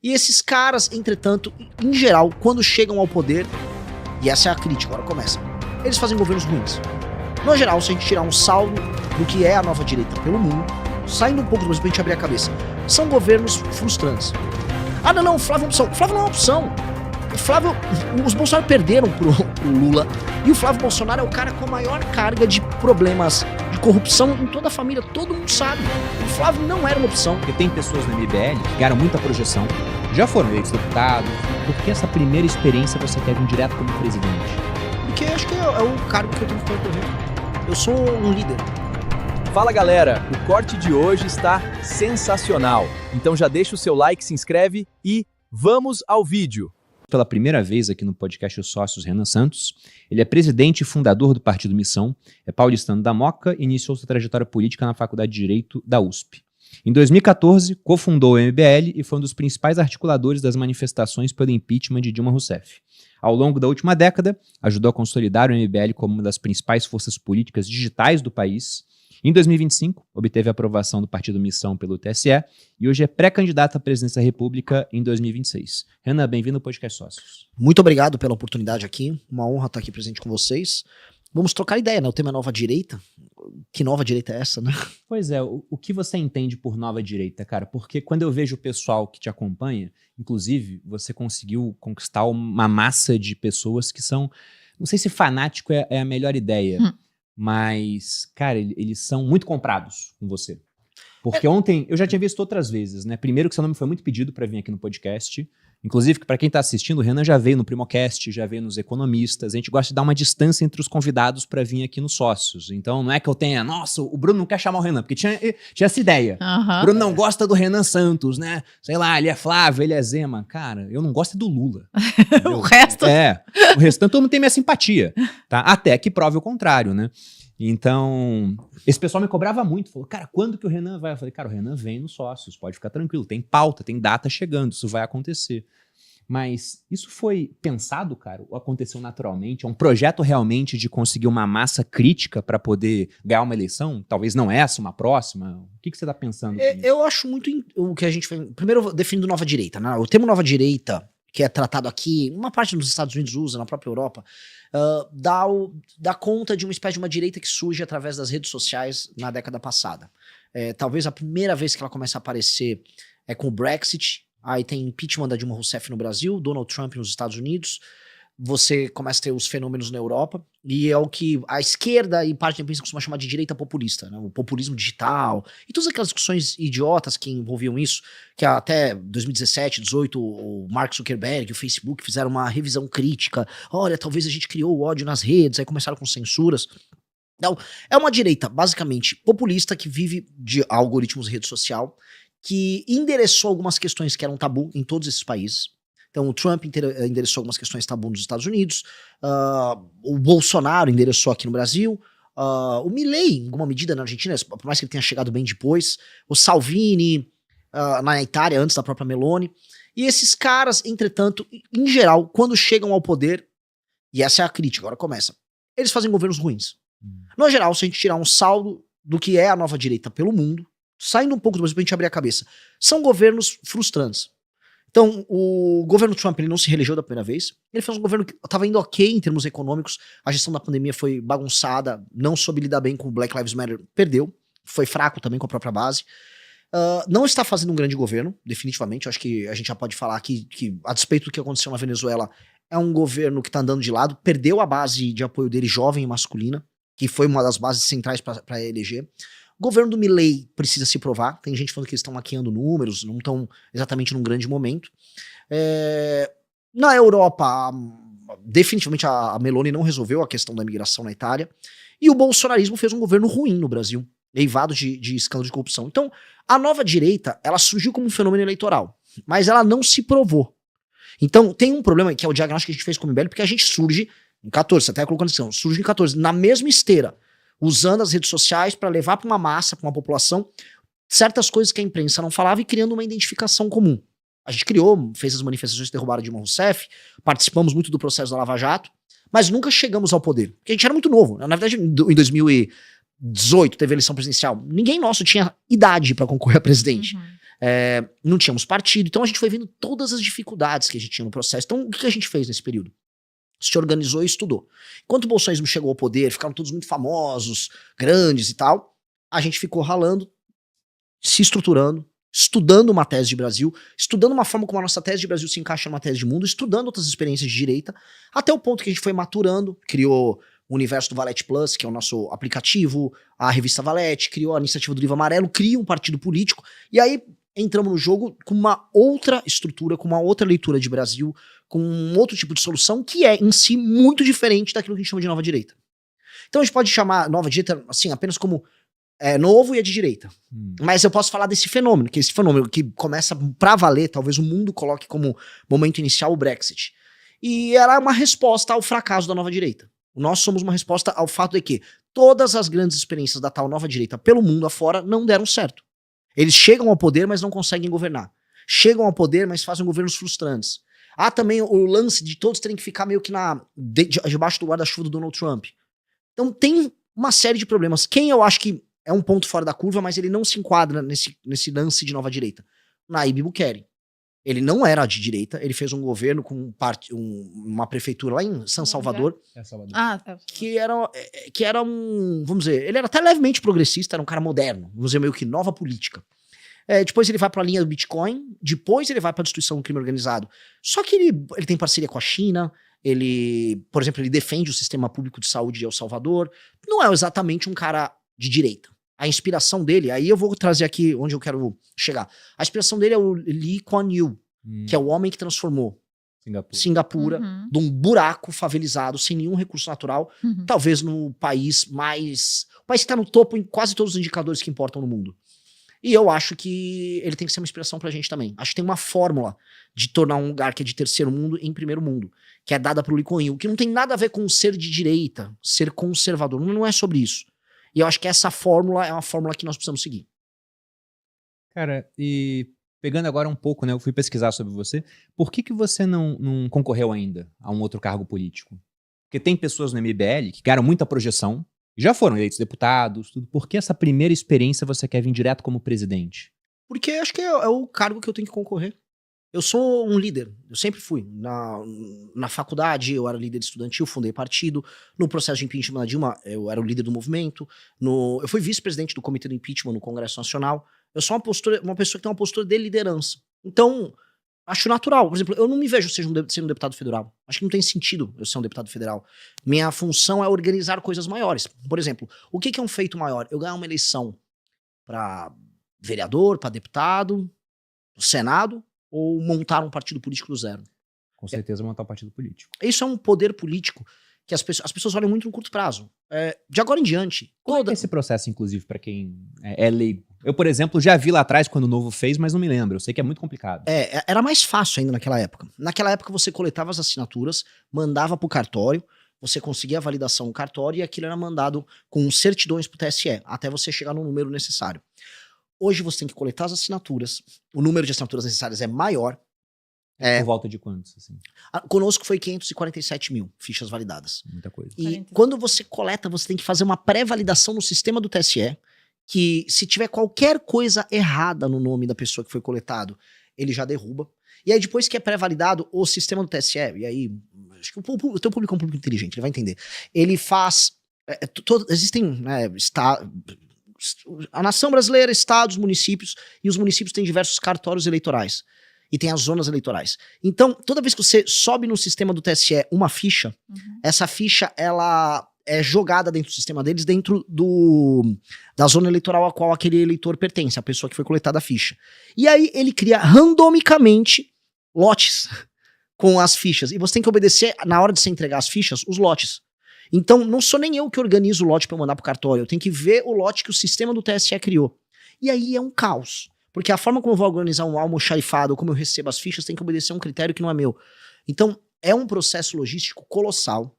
E esses caras, entretanto, em geral, quando chegam ao poder, e essa é a crítica, agora começa, eles fazem governos ruins. No geral, se a gente tirar um saldo do que é a nova direita pelo mundo, saindo um pouco do Brasil pra gente abrir a cabeça, são governos frustrantes. Ah, não, o Flávio é uma opção. O Flávio não é uma opção. O Flávio, os Bolsonaro perderam pro Lula, e o Flávio Bolsonaro é o cara com a maior carga de problemas de corrupção em toda a família, todo mundo sabe. O Flávio não era uma opção. Porque tem pessoas no MBL que ganharam muita projeção, já foram eleitos deputados. Por que essa primeira experiência você quer vir direto como presidente? Porque acho que é o cargo que eu tenho que concorrer. Eu sou um líder. Fala galera, o corte de hoje está sensacional. Então já deixa o seu like, se inscreve e vamos ao vídeo. Pela primeira vez aqui no podcast Os Sócios, Renan Santos. Ele é presidente e fundador do Partido Missão, é paulistano da Moca e iniciou sua trajetória política na Faculdade de Direito da USP. Em 2014, cofundou o MBL e foi um dos principais articuladores das manifestações pelo impeachment de Dilma Rousseff. Ao longo da última década, ajudou a consolidar o MBL como uma das principais forças políticas digitais do país. Em 2025, obteve a aprovação do Partido Missão pelo TSE e hoje é pré-candidato à presidência da República em 2026. Renan, bem-vindo ao Podcast Sócios. Muito obrigado pela oportunidade aqui, uma honra estar aqui presente com vocês. Vamos trocar ideia, né? O tema é nova direita. Que nova direita é essa, né? Pois é, o que você entende por nova direita, cara? Porque quando eu vejo o pessoal que te acompanha, inclusive, você conseguiu conquistar uma massa de pessoas que são, não sei se fanático é a melhor ideia, mas, cara, eles são muito comprados com você. Porque ontem, eu já tinha visto outras vezes, né? Primeiro que seu nome foi muito pedido para vir aqui no podcast. Inclusive, para quem está assistindo, o Renan já veio no Primocast, já veio nos Economistas. A gente gosta de dar uma distância entre os convidados para vir aqui nos Sócios. Então, não é que eu tenha, nossa, o Bruno não quer chamar o Renan, porque tinha essa ideia. O Bruno não gosta do Renan Santos, né? Sei lá, ele é Flávio, ele é Zema. Cara, eu não gosto do Lula. O resto? O restante todo mundo tem minha simpatia, tá? Até que prove o contrário, né? Então, esse pessoal me cobrava muito, falou, cara, quando que o Renan vai? Eu falei, cara, o Renan vem nos Sócios, pode ficar tranquilo, tem pauta, tem data chegando, isso vai acontecer. Mas isso foi pensado, cara, ou aconteceu naturalmente? É um projeto realmente de conseguir uma massa crítica para poder ganhar uma eleição? Talvez não essa, uma próxima? O que você está pensando? Eu acho muito o que a gente fez. Primeiro, definindo nova direita, né? O termo nova direita, que é tratado aqui, uma parte dos Estados Unidos usa, na própria Europa, dá conta de uma espécie de uma direita que surge através das redes sociais na década passada. Talvez a primeira vez que ela começa a aparecer é com o Brexit, aí tem impeachment da Dilma Rousseff no Brasil, Donald Trump nos Estados Unidos, você começa a ter os fenômenos na Europa, e é o que a esquerda e parte da imprensa costuma chamar de direita populista, né? O populismo digital, e todas aquelas discussões idiotas que envolviam isso, que até 2017, 2018, o Mark Zuckerberg e o Facebook fizeram uma revisão crítica, olha, talvez a gente criou o ódio nas redes, aí começaram com censuras. Então, é uma direita basicamente populista que vive de algoritmos de rede social, que endereçou algumas questões que eram tabu em todos esses países. Então o Trump endereçou algumas questões tabu nos Estados Unidos, o Bolsonaro endereçou aqui no Brasil, o Milei, em alguma medida na Argentina, por mais que ele tenha chegado bem depois, o Salvini na Itália, antes da própria Meloni. E esses caras, entretanto, em geral, quando chegam ao poder, e essa é a crítica, agora começa, eles fazem governos ruins. No geral, se a gente tirar um saldo do que é a nova direita pelo mundo, saindo um pouco do Brasil pra gente abrir a cabeça, são governos frustrantes. Então, o governo Trump, ele não se reelegeu da primeira vez, ele fez um governo que estava indo ok em termos econômicos, a gestão da pandemia foi bagunçada, não soube lidar bem com o Black Lives Matter, perdeu, foi fraco também com a própria base, não está fazendo um grande governo, definitivamente, eu acho que a gente já pode falar aqui que, a despeito do que aconteceu na Venezuela, é um governo que está andando de lado, perdeu a base de apoio dele jovem e masculina, que foi uma das bases centrais para eleger. O governo do Milei precisa se provar, tem gente falando que eles estão maquiando números, não estão exatamente num grande momento. Na Europa, definitivamente a Meloni não resolveu a questão da imigração na Itália, e o bolsonarismo fez um governo ruim no Brasil, eivado de escândalo de corrupção. Então, a nova direita, ela surgiu como um fenômeno eleitoral, mas ela não se provou. Então, tem um problema que é o diagnóstico que a gente fez com o MBL, porque a gente surge em 14, você até colocou na descrição, surge em 14, na mesma esteira, usando as redes sociais para levar para uma massa, para uma população, certas coisas que a imprensa não falava e criando uma identificação comum. A gente criou, fez as manifestações que derrubaram Dilma Rousseff, participamos muito do processo da Lava Jato, mas nunca chegamos ao poder, porque a gente era muito novo. Na verdade, em 2018 teve eleição presidencial, ninguém nosso tinha idade para concorrer a presidente. não tínhamos partido, então a gente foi vendo todas as dificuldades que a gente tinha no processo. Então o que a gente fez nesse período? Se organizou e estudou. Enquanto o bolsonarismo chegou ao poder, ficaram todos muito famosos, grandes e tal, a gente ficou ralando, se estruturando, estudando uma tese de Brasil, estudando uma forma como a nossa tese de Brasil se encaixa numa tese de mundo, estudando outras experiências de direita, até o ponto que a gente foi maturando, criou o universo do Valete Plus, que é o nosso aplicativo, a revista Valete, criou a iniciativa do Livro Amarelo, cria um partido político, e aí entramos no jogo com uma outra estrutura, com uma outra leitura de Brasil, com um outro tipo de solução que é, em si, muito diferente daquilo que a gente chama de nova direita. Então a gente pode chamar nova direita, assim, apenas como novo e é de direita. Mas eu posso falar desse fenômeno, que é esse fenômeno que começa pra valer, talvez o mundo coloque como momento inicial o Brexit. E era uma resposta ao fracasso da nova direita. Nós somos uma resposta ao fato de que todas as grandes experiências da tal nova direita pelo mundo afora não deram certo. Eles chegam ao poder, mas não conseguem governar. Chegam ao poder, mas fazem governos frustrantes. Há também o lance de todos terem que ficar meio que debaixo do guarda-chuva do Donald Trump. Então tem uma série de problemas. Quem eu acho que é um ponto fora da curva, mas ele não se enquadra nesse lance de nova direita? Nayib Bukele. Ele não era de direita, ele fez um governo com uma prefeitura lá em San Salvador, que era um, vamos dizer, ele era até levemente progressista, era um cara moderno, vamos dizer, meio que nova política. Depois ele vai pra linha do Bitcoin, depois ele vai pra destruição do crime organizado. Só que ele tem parceria com a China, por exemplo, ele defende o sistema público de saúde de El Salvador. Não é exatamente um cara de direita. A inspiração dele, aí eu vou trazer aqui onde eu quero chegar. A inspiração dele é o Lee Kuan Yew, que é o homem que transformou Singapura de um buraco favelizado, sem nenhum recurso natural, talvez no país mais... O país que está no topo em quase todos os indicadores que importam no mundo. E eu acho que ele tem que ser uma inspiração pra gente também. Acho que tem uma fórmula de tornar um lugar que é de terceiro mundo em primeiro mundo, que é dada pro Lee Kuan Yew, que não tem nada a ver com ser de direita, ser conservador, não é sobre isso. E eu acho que essa fórmula é uma fórmula que nós precisamos seguir. Cara, e pegando agora um pouco, né, eu fui pesquisar sobre você, por que você não concorreu ainda a um outro cargo político? Porque tem pessoas no MBL que ganharam muita projeção, já foram eleitos deputados, tudo. Por que essa primeira experiência você quer vir direto como presidente? Porque acho que é o cargo que eu tenho que concorrer. Eu sou um líder, eu sempre fui. Na faculdade eu era líder estudantil, fundei partido. No processo de impeachment da Dilma, eu era o líder do movimento. Eu fui vice-presidente do comitê do impeachment no Congresso Nacional. Eu sou uma pessoa que tem uma postura de liderança. Então, acho natural. Por exemplo, eu não me vejo sendo um deputado federal. Acho que não tem sentido eu ser um deputado federal. Minha função é organizar coisas maiores. Por exemplo, o que é um feito maior? Eu ganhar uma eleição para vereador, para deputado, pro Senado, ou montar um partido político do zero. Com certeza montar um partido político. Isso é um poder político que as pessoas olham muito no curto prazo. De agora em diante. Como é esse processo, inclusive, para quem é leigo? Eu, por exemplo, já vi lá atrás quando o Novo fez, mas não me lembro. Eu sei que é muito complicado. Era mais fácil ainda naquela época. Naquela época você coletava as assinaturas, mandava pro cartório, você conseguia a validação no cartório e aquilo era mandado com certidões pro TSE, até você chegar no número necessário. Hoje você tem que coletar as assinaturas, o número de assinaturas necessárias é maior. Por volta de quantos, assim? Conosco foi 547 mil fichas validadas. Muita coisa. E quando você coleta, você tem que fazer uma pré-validação no sistema do TSE, que se tiver qualquer coisa errada no nome da pessoa que foi coletado, ele já derruba. E aí depois que é pré-validado, o sistema do TSE, e aí, acho que o teu público é um público inteligente, ele vai entender. Ele faz... existem a nação brasileira, estados, municípios, e os municípios têm diversos cartórios eleitorais. E tem as zonas eleitorais. Então, toda vez que você sobe no sistema do TSE uma ficha, essa ficha, ela é jogada dentro do sistema deles, dentro da zona eleitoral a qual aquele eleitor pertence, a pessoa que foi coletada a ficha. E aí ele cria randomicamente lotes com as fichas. E você tem que obedecer, na hora de você entregar as fichas, os lotes. Então, não sou nem eu que organizo o lote para mandar pro cartório, eu tenho que ver o lote que o sistema do TSE criou. E aí é um caos. Porque a forma como eu vou organizar um almoxarifado, ou como eu recebo as fichas, tem que obedecer um critério que não é meu. Então, é um processo logístico colossal.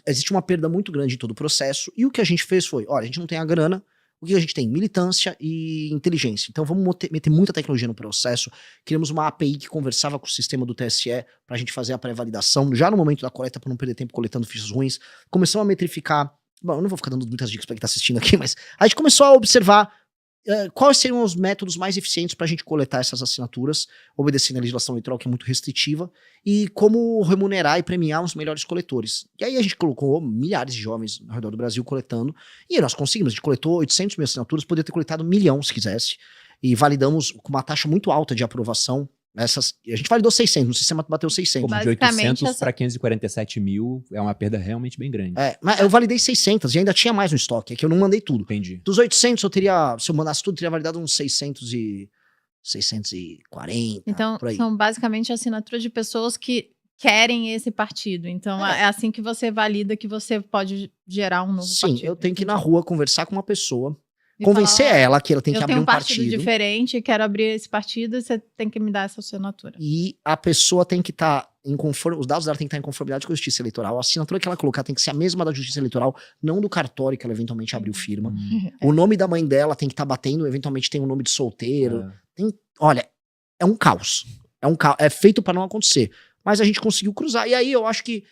Existe uma perda muito grande em todo o processo. E o que a gente fez foi, olha, a gente não tem a grana, o que a gente tem? Militância e inteligência. Então vamos meter muita tecnologia no processo. Criamos uma API que conversava com o sistema do TSE pra gente fazer a pré-validação, já no momento da coleta, pra não perder tempo coletando fichas ruins. Começamos a metrificar... Bom, eu não vou ficar dando muitas dicas pra quem tá assistindo aqui, mas a gente começou a observar quais seriam os métodos mais eficientes para a gente coletar essas assinaturas, obedecendo a legislação eleitoral, que é muito restritiva, e como remunerar e premiar os melhores coletores. E aí a gente colocou milhares de jovens ao redor do Brasil coletando, e nós conseguimos, a gente coletou 800 mil assinaturas, poderia ter coletado 1 milhão se quisesse, e validamos com uma taxa muito alta de aprovação. A gente validou 600, no sistema bateu 600. Como de 800 para 547 mil é uma perda realmente bem grande. Mas eu validei 600 e ainda tinha mais no estoque, é que eu não mandei tudo. Entendi. Dos 800 se eu mandasse tudo, eu teria validado uns 640, Então, por aí. são basicamente assinaturas de pessoas que querem esse partido. Então, é assim que você valida que você pode gerar um novo partido. Sim, eu tenho que ir na rua conversar com uma pessoa, E convencer falar, ela que ela tem que eu abrir tenho um partido. diferente, quero abrir esse partido, você tem que me dar essa assinatura. E a pessoa tem que estar os dados dela tem que estar em conformidade com a Justiça Eleitoral. A assinatura que ela colocar tem que ser a mesma da Justiça Eleitoral, não do cartório que ela eventualmente abriu firma. O nome da mãe dela tem que estar batendo, eventualmente tem um nome de solteiro. Olha, é um caos. É feito para não acontecer. Mas a gente conseguiu cruzar. E aí eu acho que,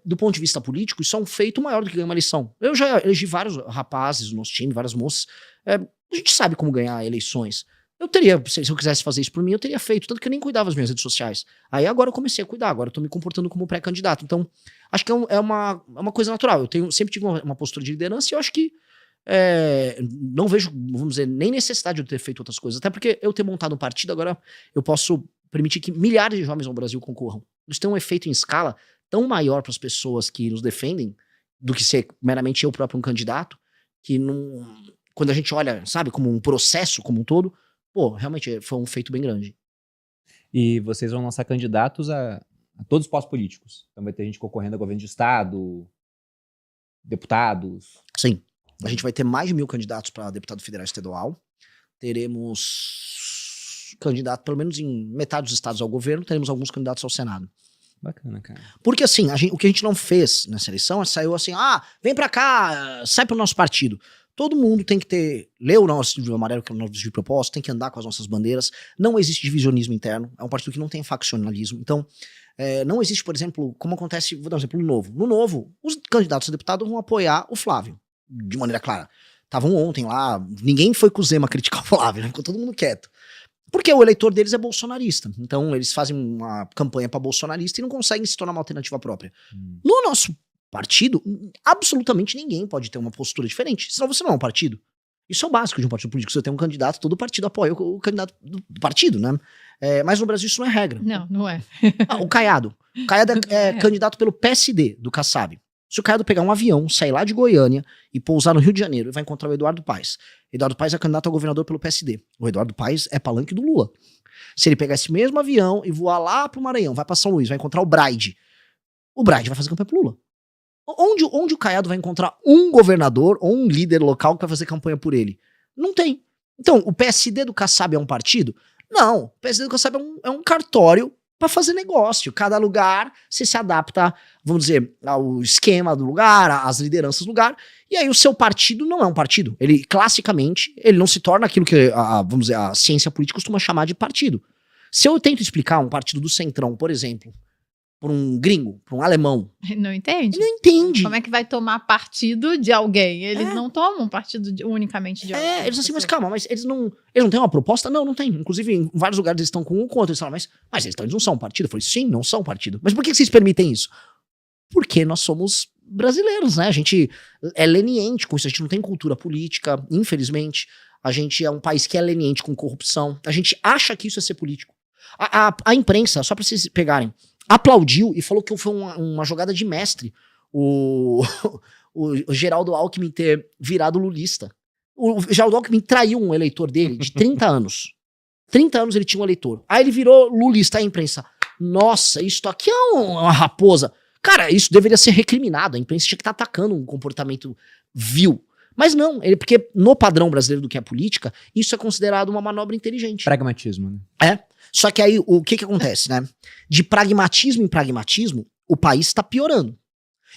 do ponto de vista político, isso é um feito maior do que ganhar uma eleição. Eu já elegi vários rapazes no nosso time, várias moças. A gente sabe como ganhar eleições. Eu teria, se eu quisesse fazer isso por mim, eu teria feito, tanto que eu nem cuidava das minhas redes sociais. Aí agora eu comecei a cuidar, agora eu tô me comportando como pré-candidato. Então, acho que é uma coisa natural. Eu sempre tive uma postura de liderança e eu acho que não vejo, vamos dizer, nem necessidade de eu ter feito outras coisas. Até porque eu ter montado um partido, agora eu posso permitir que milhares de jovens no Brasil concorram. Isso tem um efeito em escala tão maior para as pessoas que nos defendem do que ser meramente eu próprio um candidato, que não, quando a gente olha, sabe, como um processo como um todo, realmente foi um feito bem grande. E vocês vão lançar candidatos a todos os postos políticos. Então vai ter gente concorrendo a governo de estado, deputados. Sim. A gente vai ter mais de 1.000 candidatos para deputado federal e estadual. Teremos candidato, pelo menos em metade dos estados ao governo, teremos alguns candidatos ao Senado. Bacana, cara. Porque assim, o que a gente não fez nessa eleição, saiu assim, vem pra cá, sai pro nosso partido. Todo mundo tem que ler o nosso livro amarelo, que é o nosso livro de propósito, tem que andar com as nossas bandeiras. Não existe divisionismo interno, é um partido que não tem faccionalismo. Então, não existe, por exemplo, como acontece, vou dar um exemplo, no Novo. No Novo, os candidatos a deputado vão apoiar o Flávio, de maneira clara. Estavam ontem lá, ninguém foi com o Zema criticar o Flávio, né? Ficou todo mundo quieto. Porque o eleitor deles é bolsonarista. Então, eles fazem uma campanha para bolsonarista e não conseguem se tornar uma alternativa própria. No nosso partido, absolutamente ninguém pode ter uma postura diferente. Senão você não é um partido. Isso é o básico de um partido político. Você tem um candidato, todo partido apoia o candidato do partido, né? Mas no Brasil isso não é regra. Não é. O Caiado. O Caiado é candidato pelo PSD, do Kassab. Se o Caiado pegar um avião, sair lá de Goiânia e pousar no Rio de Janeiro, ele vai encontrar o Eduardo Paes. Eduardo Paes é candidato a governador pelo PSD. O Eduardo Paes é palanque do Lula. Se ele pegar esse mesmo avião e voar lá pro Maranhão, vai pra São Luís, vai encontrar o Braide. O Braide vai fazer campanha pro Lula. Onde o Caiado vai encontrar um governador ou um líder local que vai fazer campanha por ele? Não tem. Então, o PSD do Kassab é um partido? Não. O PSD do Kassab é um cartório para fazer negócio. Cada lugar se adapta, vamos dizer, ao esquema do lugar, às lideranças do lugar. E aí o seu partido não é um partido. Ele, classicamente, ele não se torna aquilo que, vamos dizer, a ciência política costuma chamar de partido. Se eu tento explicar um partido do Centrão, por exemplo, por um gringo, por um alemão, Não entende? ele não entende. Como é que vai tomar partido de alguém? Eles não tomam partido unicamente de alguém. Eles assim, mas calma, mas eles não têm uma proposta? Não tem. Inclusive, em vários lugares eles estão com um contra. Eles falam, mas eles não são um partido? Eu falei, sim, não são um partido. Mas por que vocês permitem isso? Porque nós somos brasileiros, né? A gente é leniente com isso. A gente não tem cultura política, infelizmente. A gente é um país que é leniente com corrupção. A gente acha que isso é ser político. A imprensa, só pra vocês pegarem, aplaudiu e falou que foi uma jogada de mestre o Geraldo Alckmin ter virado lulista. O Geraldo Alckmin traiu um eleitor dele de 30 anos. 30 anos ele tinha um eleitor. Aí ele virou lulista. A imprensa, nossa, isso aqui é uma raposa. Cara, isso deveria ser recriminado. A imprensa tinha que estar atacando um comportamento vil. Mas não, porque no padrão brasileiro do que é política, isso é considerado uma manobra inteligente. Pragmatismo, né? Só que aí, o que acontece, né? De pragmatismo em pragmatismo, o país está piorando.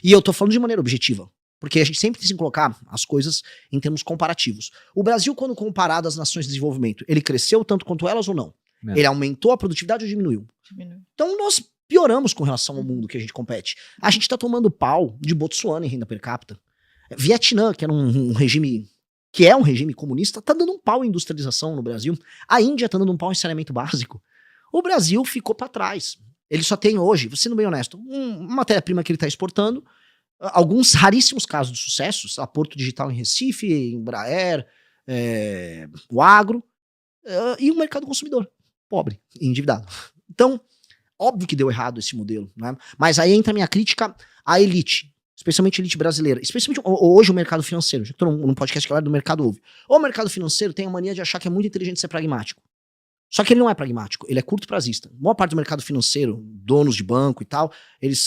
E eu tô falando de maneira objetiva. Porque a gente sempre tem que colocar as coisas em termos comparativos. O Brasil, quando comparado às nações de desenvolvimento, ele cresceu tanto quanto elas ou não? Ele aumentou a produtividade ou diminuiu? Então nós pioramos com relação ao mundo que a gente compete. A gente tá tomando pau de Botsuana em renda per capita. Vietnã, que era um regime que é um regime comunista, tá dando um pau em industrialização no Brasil. A Índia tá dando um pau em saneamento básico. O Brasil ficou para trás. Ele só tem hoje, sendo bem honesto, uma matéria-prima que ele tá exportando, alguns raríssimos casos de sucesso, a Porto Digital em Recife, Embraer, o agro, e o mercado consumidor, pobre, endividado. Então, óbvio que deu errado esse modelo, né? Mas aí entra a minha crítica à elite, especialmente a elite brasileira, especialmente hoje o mercado financeiro, já que estou num podcast que fala do mercado ouve. O mercado financeiro tem a mania de achar que é muito inteligente ser pragmático. Só que ele não é pragmático, ele é curto prazista. A maior parte do mercado financeiro, donos de banco e tal, eles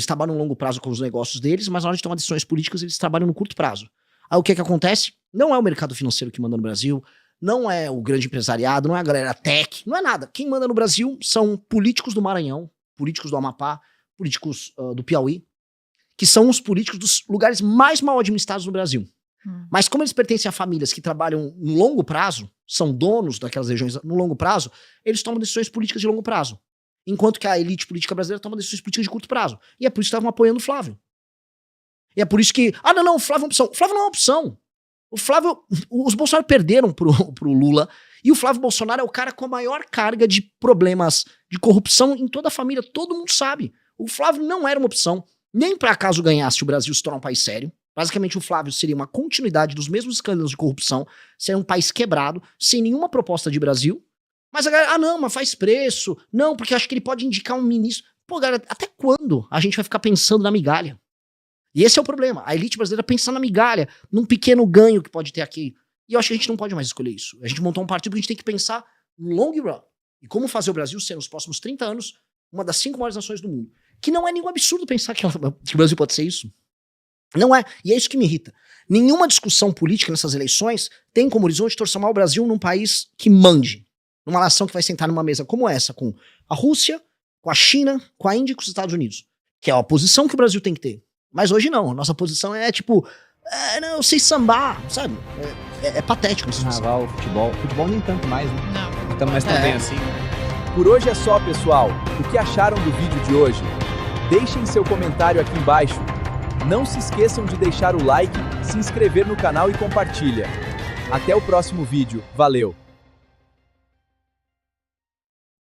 trabalham no longo prazo com os negócios deles, mas na hora de tomar decisões políticas eles trabalham no curto prazo. Aí o que acontece? Não é o mercado financeiro que manda no Brasil, não é o grande empresariado, não é a galera tech, não é nada. Quem manda no Brasil são políticos do Maranhão, políticos do Amapá, políticos do Piauí, que são os políticos dos lugares mais mal administrados no Brasil. Mas como eles pertencem a famílias que trabalham no longo prazo, são donos daquelas regiões no longo prazo, eles tomam decisões políticas de longo prazo. Enquanto que a elite política brasileira toma decisões políticas de curto prazo. E é por isso que estavam apoiando o Flávio. E é por isso que, não, o Flávio é uma opção. O Flávio não é uma opção. O Flávio, os Bolsonaro perderam pro Lula, e o Flávio Bolsonaro é o cara com a maior carga de problemas de corrupção em toda a família, todo mundo sabe. O Flávio não era uma opção, nem para caso ganhasse o Brasil se tornar um país sério. Basicamente o Flávio seria uma continuidade dos mesmos escândalos de corrupção, seria um país quebrado, sem nenhuma proposta de Brasil. Mas a galera, não, mas faz preço, não, porque acho que ele pode indicar um ministro. Pô, galera, até quando a gente vai ficar pensando na migalha? E esse é o problema, a elite brasileira pensa na migalha, num pequeno ganho que pode ter aqui. E eu acho que a gente não pode mais escolher isso. A gente montou um partido que a gente tem que pensar no long run. E como fazer o Brasil ser, nos próximos 30 anos, uma das 5 maiores nações do mundo. Que não é nenhum absurdo pensar que o Brasil pode ser isso. Não é. E é isso que me irrita. Nenhuma discussão política nessas eleições tem como horizonte transformar o Brasil num país que mande. Numa nação que vai sentar numa mesa como essa, com a Rússia, com a China, com a Índia e com os Estados Unidos. Que é a posição que o Brasil tem que ter. Mas hoje não. Nossa posição é tipo... não, eu sei sambar, sabe? É patético. Carnaval, futebol. Futebol nem tanto mais, né? Não. Então, mas também assim. Por hoje é só, pessoal. O que acharam do vídeo de hoje? Deixem seu comentário aqui embaixo. Não se esqueçam de deixar o like, se inscrever no canal e compartilha. Até o próximo vídeo. Valeu!